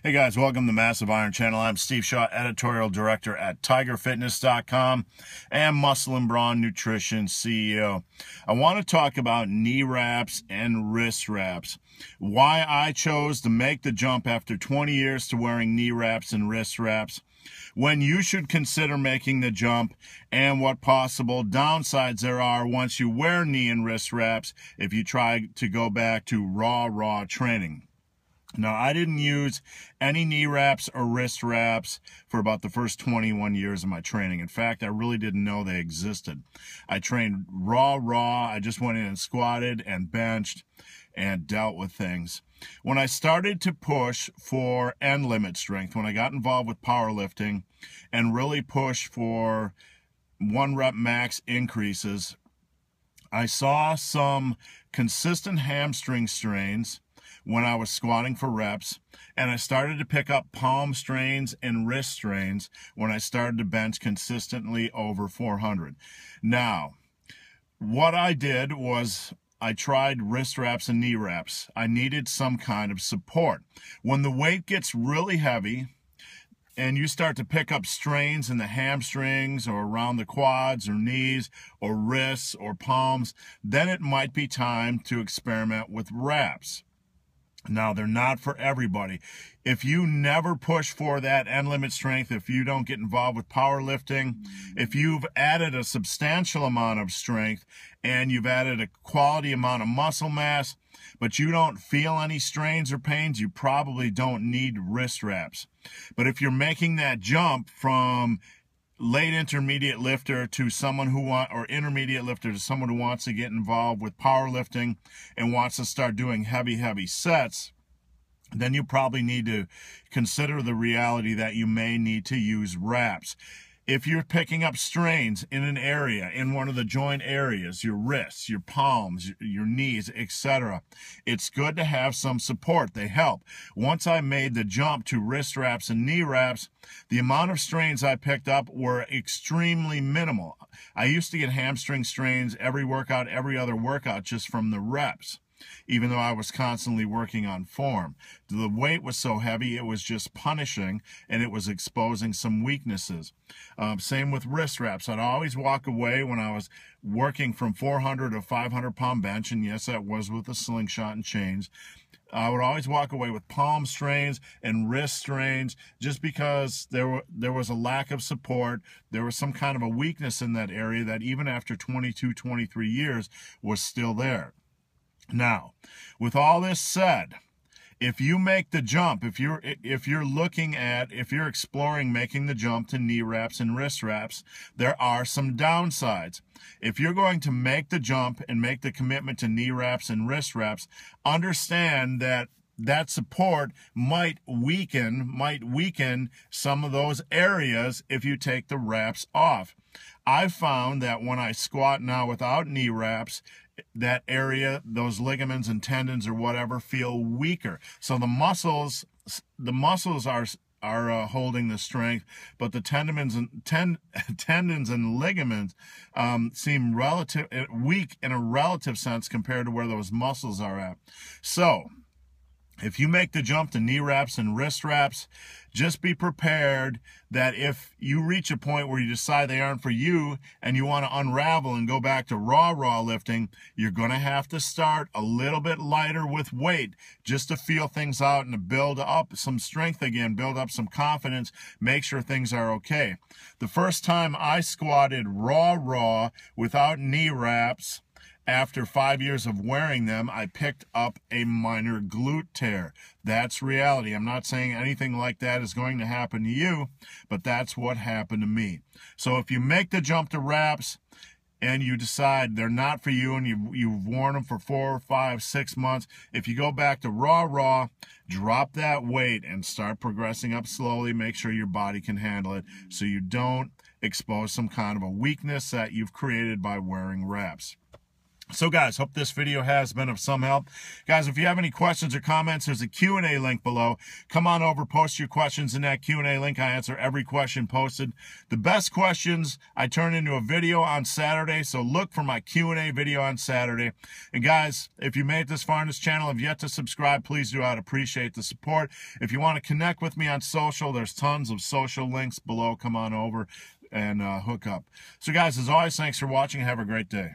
Hey guys, welcome to the Massive Iron Channel. I'm Steve Shaw, editorial director at tigerfitness.com and Muscle and Brawn Nutrition CEO. I want to talk about knee wraps and wrist wraps. Why I chose to make the jump after 20 years to wearing knee wraps and wrist wraps, when you should consider making the jump, and what possible downsides there are once you wear knee and wrist wraps if you try to go back to raw training. Now, I didn't use any knee wraps or wrist wraps for about the first 21 years of my training. In fact, I really didn't know they existed. I trained raw. I just went in and squatted and benched and dealt with things. When I started to push for end limit strength, when I got involved with powerlifting and really push for 1 rep max increases, I saw some consistent hamstring strains when I was squatting for reps, and I started to pick up palm strains and wrist strains when I started to bench consistently over 400. Now, what I did was I tried wrist wraps and knee wraps. I needed some kind of support. When the weight gets really heavy and you start to pick up strains in the hamstrings or around the quads or knees or wrists or palms, then it might be time to experiment with wraps. Now, they're not for everybody. If you never push for that end limit strength, if you don't get involved with powerlifting, if you've added a substantial amount of strength and you've added a quality amount of muscle mass, but you don't feel any strains or pains, you probably don't need wrist wraps. But if you're making that jump from late intermediate lifter to someone who or intermediate lifter to someone who wants to get involved with powerlifting and wants to start doing heavy sets, then you probably need to consider the reality that you may need to use wraps. If you're picking up strains in an area, in one of the joint areas, your wrists, your palms, your knees, etc., it's good to have some support. They help. Once I made the jump to wrist wraps and knee wraps, the amount of strains I picked up were extremely minimal. I used to get hamstring strains every workout, every other workout, just from the reps, even though I was constantly working on form. The weight was so heavy, it was just punishing, and it was exposing some weaknesses. Same with wrist wraps. I'd always walk away when I was working from 400 to 500 pound bench, and yes, that was with a slingshot and chains. I would always walk away with palm strains and wrist strains just because there was a lack of support. There was some kind of a weakness in that area that even after 22, 23 years was still there. Now, with all this said, if you make the jump, if you're exploring making the jump to knee wraps and wrist wraps, there are some downsides. If you're going to make the jump and make the commitment to knee wraps and wrist wraps, understand that support might weaken some of those areas if you take the wraps off. I've found that when I squat now without knee wraps, that area, those ligaments and tendons or whatever, feel weaker. So the muscles are holding the strength, but the tendons and ligaments seem weak in a relative sense compared to where those muscles are at. So if you make the jump to knee wraps and wrist wraps, just be prepared that if you reach a point where you decide they aren't for you and you want to unravel and go back to raw lifting, you're going to have to start a little bit lighter with weight just to feel things out and to build up some strength again, build up some confidence, make sure things are okay. The first time I squatted raw without knee wraps, after 5 years of wearing them, I picked up a minor glute tear. That's reality. I'm not saying anything like that is going to happen to you, but that's what happened to me. So if you make the jump to wraps and you decide they're not for you and you've worn them for 4, 5, 6 months, if you go back to raw, drop that weight and start progressing up slowly. Make sure your body can handle it so you don't expose some kind of a weakness that you've created by wearing wraps. So guys, hope this video has been of some help. Guys, if you have any questions or comments, there's a Q&A link below. Come on over, post your questions in that Q&A link. I answer every question posted. The best questions I turn into a video on Saturday, so look for my Q&A video on Saturday. And guys, if you made it this far in this channel and have yet to subscribe, please do. I'd appreciate the support. If you want to connect with me on social, there's tons of social links below. Come on over and hook up. So guys, as always, thanks for watching. Have a great day.